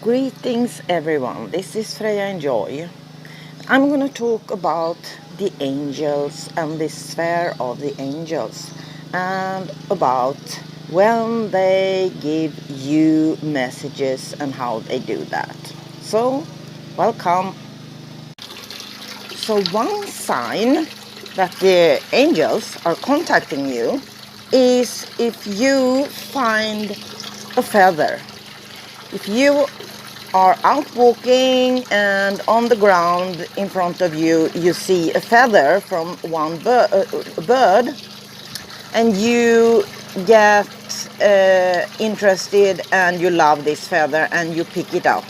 Greetings everyone, this is Freja Enjoy. I'm going to talk about the angels and the sphere of the angels and about when they give you messages and how they do that. So, welcome. So one sign that the angels are contacting you is if you find a feather. If you are out walking and on the ground in front of you, you see a feather from one bird and you get interested and you love this feather and you pick it up.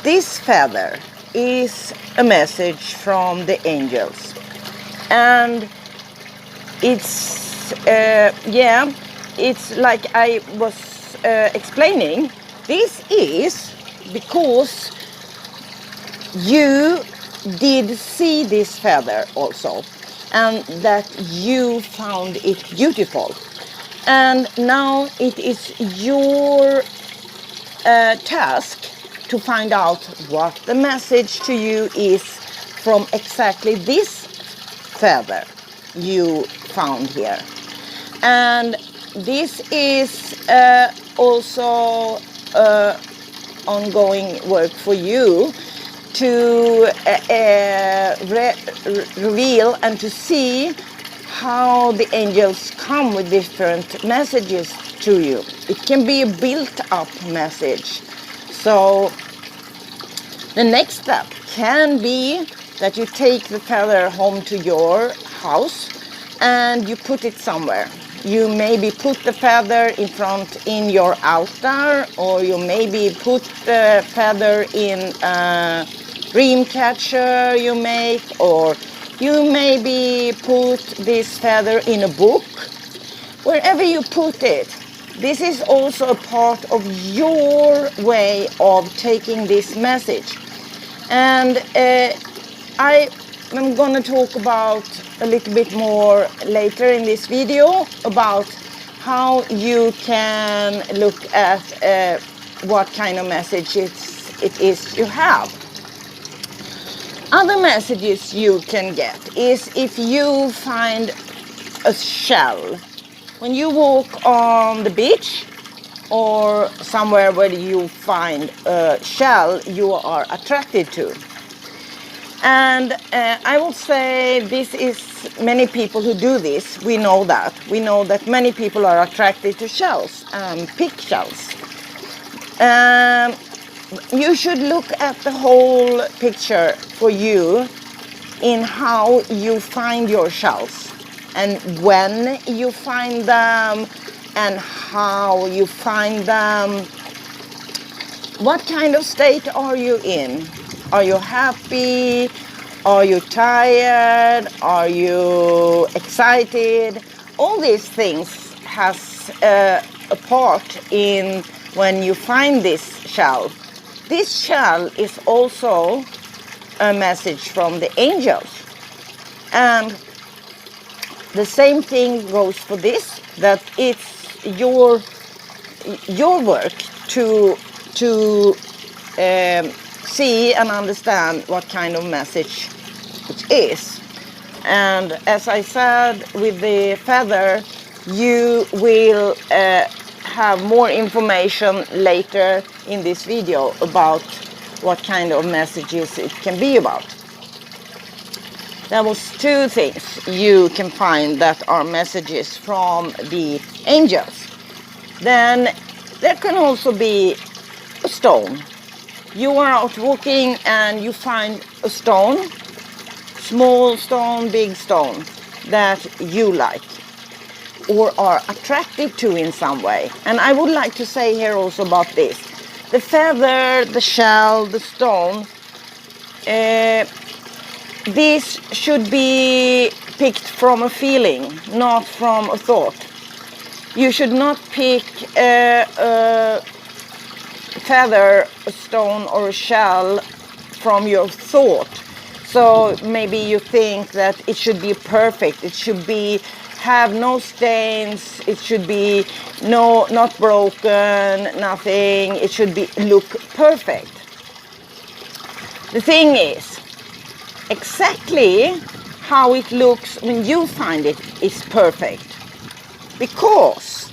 This feather is a message from the angels, and it's it's like I was explaining. This is because you did see this feather also, and that you found it beautiful, and now it is your task to find out what the message to you is from exactly this feather you found here. And this is also ongoing work for you to reveal and to see how the angels come with different messages to you. It can be a built-up message. So the next step can be that you take the feather home to your house and you put it somewhere. You maybe put the feather in your altar, or you maybe put the feather in a dream catcher you make, or you maybe put this feather in a book. Wherever you put it, this is also a part of your way of taking this message. And I am going to talk about a little bit more later in this video about how you can look at what kind of message it is you have. Other messages you can get is if you find a shell. When you walk on the beach or somewhere where you find a shell you are attracted to. And I will say this is many people who do this. We know that. We know that many people are attracted to shells, pick shells. You should look at the whole picture for you in how you find your shells and when you find them and how you find them. What kind of state are you in? Are you happy? Are you tired? Are you excited? All these things has a part in when you find this shell. This shell is also a message from the angels. And the same thing goes for this, that it's your work to see and understand what kind of message it is. And as I said, with the feather, you will have more information later in this video about what kind of messages it can be about. There was two things you can find that are messages from the angels. Then there can also be a stone. You are out walking and you find a stone, small stone, big stone, that you like or are attracted to in some way. And I would like to say here also about this. The feather, the shell, the stone, this should be picked from a feeling, not from a thought. You should not pick a feather, a stone or a shell from your thought. So maybe you think that it should be perfect, it should be have no stains. It should be not broken, nothing. It should look perfect. The thing is, exactly how it looks when you find it is perfect. Because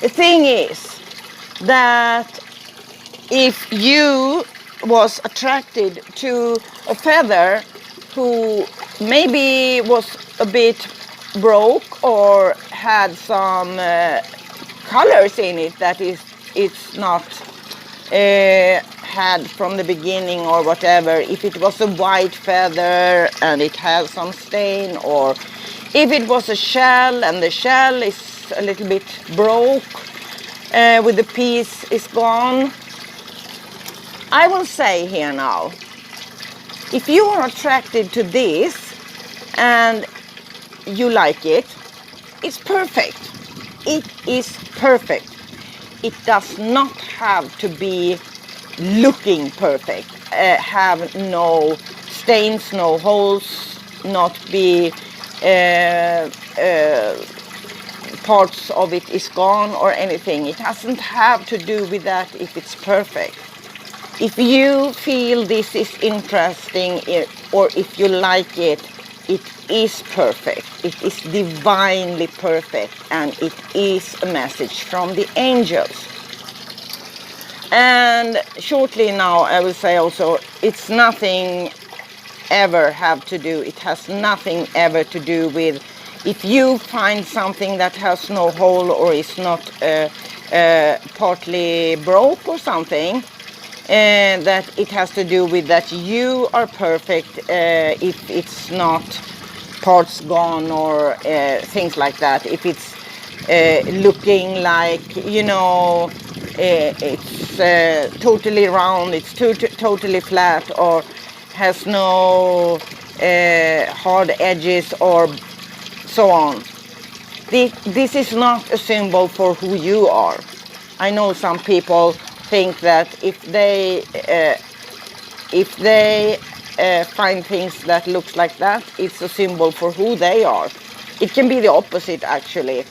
the thing is that if you was attracted to a feather who maybe was a bit broke or had some colors in it that it's not had from the beginning or whatever, if it was a white feather and it has some stain, or if it was a shell and the shell is a little bit broke with the piece is gone, I will say here now, if you are attracted to this and you like it, it's perfect. It is perfect. It does not have to be looking perfect, have no stains, no holes, not be parts of it is gone or anything. It doesn't have to do with that if it's perfect. If you feel this is interesting or if you like it, it is perfect. It is divinely perfect, and it is a message from the angels. And shortly now I will say also, it's nothing ever have to do, it has nothing ever to do with if you find something that has no hole or is not partly broke or something, that it has to do with that you are perfect if it's not parts gone or things like that. If it's looking like, you know, it's totally round, it's totally flat, or has no hard edges or so on. This is not a symbol for who you are. I know some people think that if they find things that looks like that, it's a symbol for who they are. It can be the opposite actually,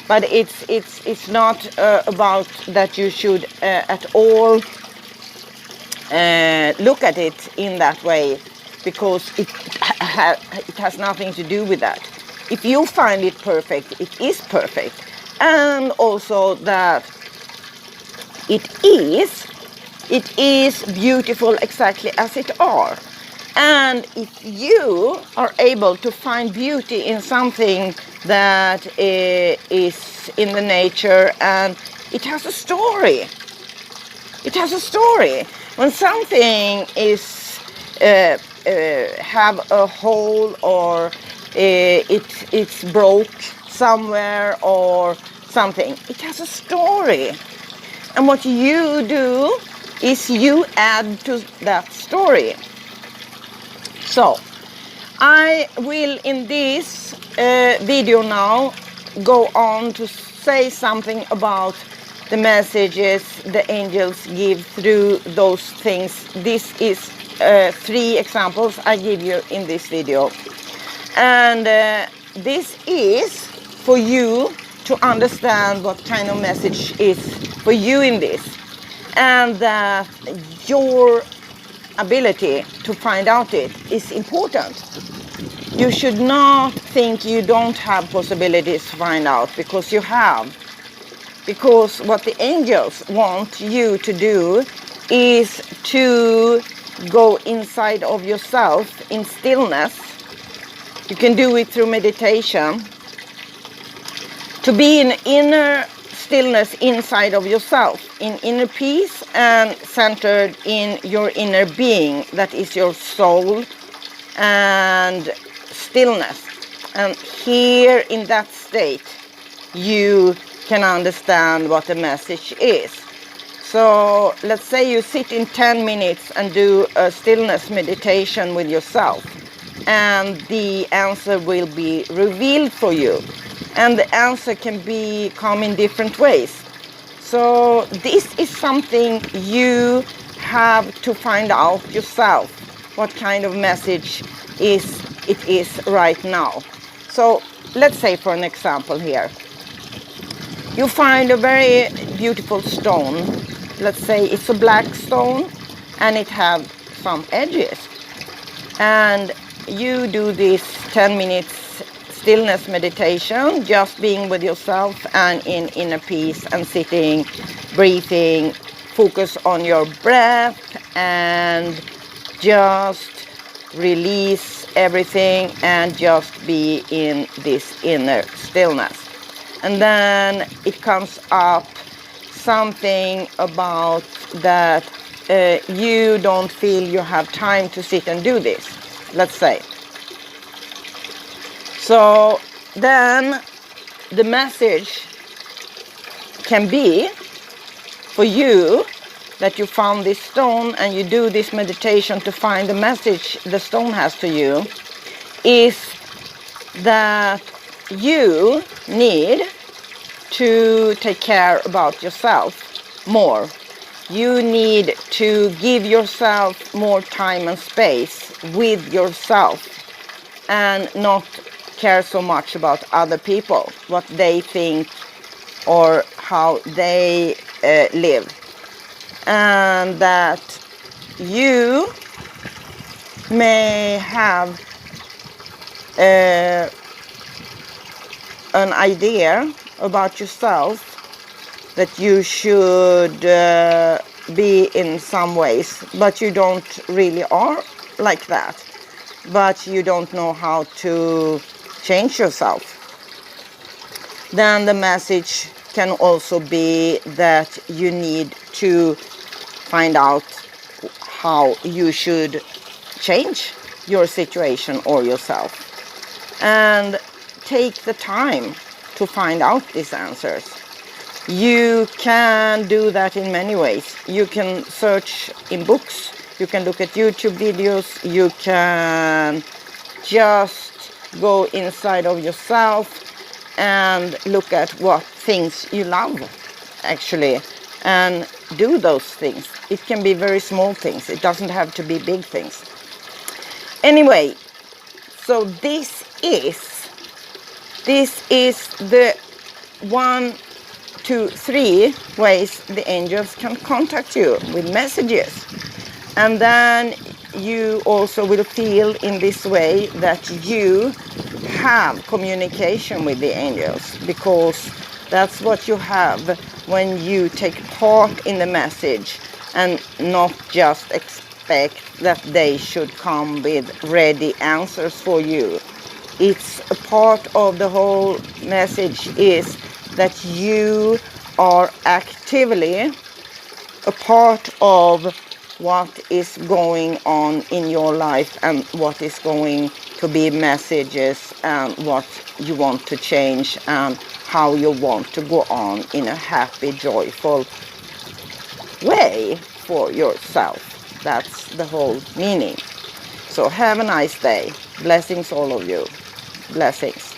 but it's not about that you should at all look at it in that way, because it has nothing to do with that. If you find it perfect, it is perfect, and also that it is beautiful exactly as it are. And if you are able to find beauty in something that is in the nature and it has a story, when something is have a hole or it's broke somewhere or something, it has a story. And what you do is you add to that story. So I will in this video now go on to say something about the messages the angels give through those things. This is 3 examples I give you in this video. And this is for you to understand what kind of message is for you in this, and that your ability to find out it is important. You should not think you don't have possibilities to find out, because you have. Because what the angels want you to do is to go inside of yourself in stillness. You can do it through meditation. To be in inner stillness inside of yourself, in inner peace and centered in your inner being, that is your soul, and stillness. And here in that state, you can understand what the message is. So let's say you sit in 10 minutes and do a stillness meditation with yourself, and the answer will be revealed for you. And the answer can come in different ways. So this is something you have to find out yourself, what kind of message it is right now. So let's say for an example here, you find a very beautiful stone. Let's say it's a black stone and it has some edges. And you do this 10 minutes stillness meditation, just being with yourself and in inner peace and sitting, breathing, focus on your breath and just release everything and just be in this inner stillness. And then it comes up something about that you don't feel you have time to sit and do this, let's say. So then the message can be for you that you found this stone and you do this meditation to find the message the stone has to you, is that you need to take care about yourself more. You need to give yourself more time and space with yourself and not care so much about other people, what they think or how they live. And that you may have an idea about yourself that you should be in some ways, but you don't really are like that. But you don't know how to change yourself. Then the message can also be that you need to find out how you should change your situation or yourself. And take the time to find out these answers. You can do that in many ways. You can search in books, you can look at YouTube videos, you can just go inside of yourself and look at what things you love, actually, and do those things. It can be very small things. It doesn't have to be big things. Anyway, so this is the 1, 2, 3 ways the angels can contact you with messages. And then you also will feel in this way that you have communication with the angels, because that's what you have when you take part in the message and not just expect that they should come with ready answers for you. It's a part of the whole message is that you are actively a part of what is going on in your life and what is going to be messages and what you want to change and how you want to go on in a happy, joyful way for yourself. That's the whole meaning. So have a nice day. Blessings all of you. Blessings.